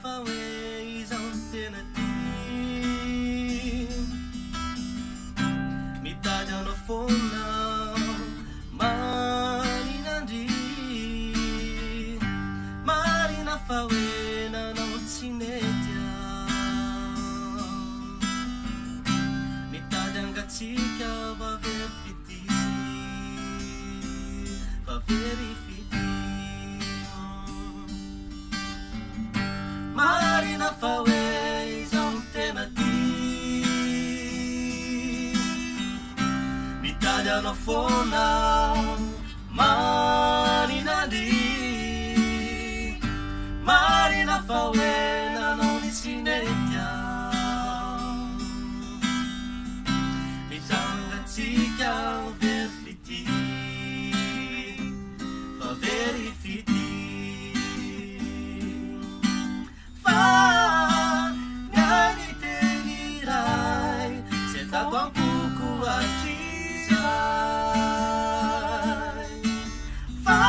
fa hoe izao ny tena ty mitady anao foana maninandry marina fa hoe nanao tsy mety mitady angatsika vavery fity vavery fity marina fa hoe izao ny tena ty mitady anao foana maninandry marina fa hoe nanao ny tsy mety mitsangatsika very fity vavery fity fa niany teny iray se ataoko ampoko atrizay fa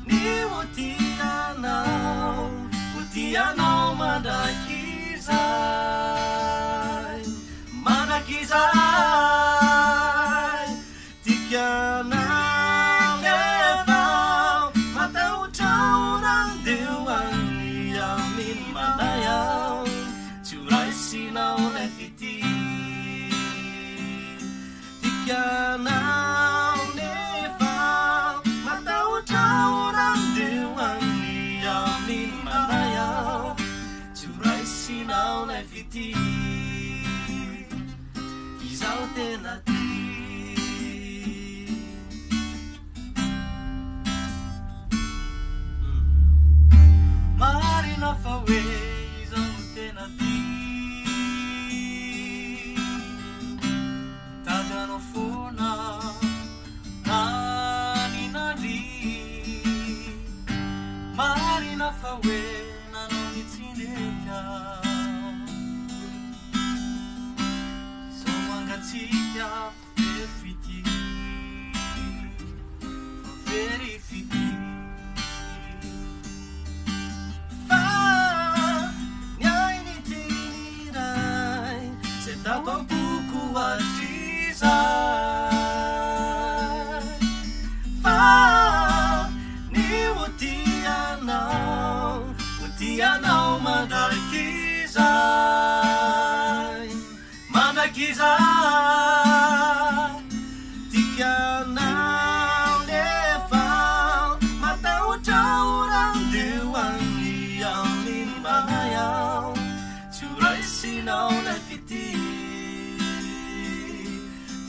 ny otianao mandrakizay mandrakizay tikanao nefa matahotraorandeo any aminy manay ao tsy ho raisinao lay fity tikanao nefa matahotraorandeo any aminy manay ao tsy ho raisinao lay fity izao tena ty marina fa hoe izao tena ty mitady anao foana maninandry marina fa hoe nanao ny tsindeka mangatsika very fity very fity fa niainy teny iray se ataoko ampoko atrizay fa ny otianao mandrakizay mandrakizay tikanao nefa matahotraorandeo any aminy manay ao tsy ho raisinao lay fity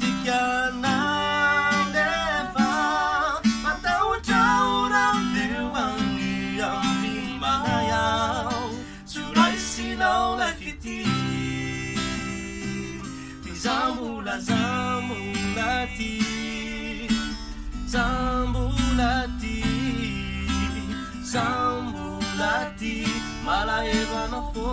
tikanao nefa matahotraorandeo any aminy manay ao tsy ho raisinao lay fity Zambulati, Zambulati, Zambulati, malaeva na fo.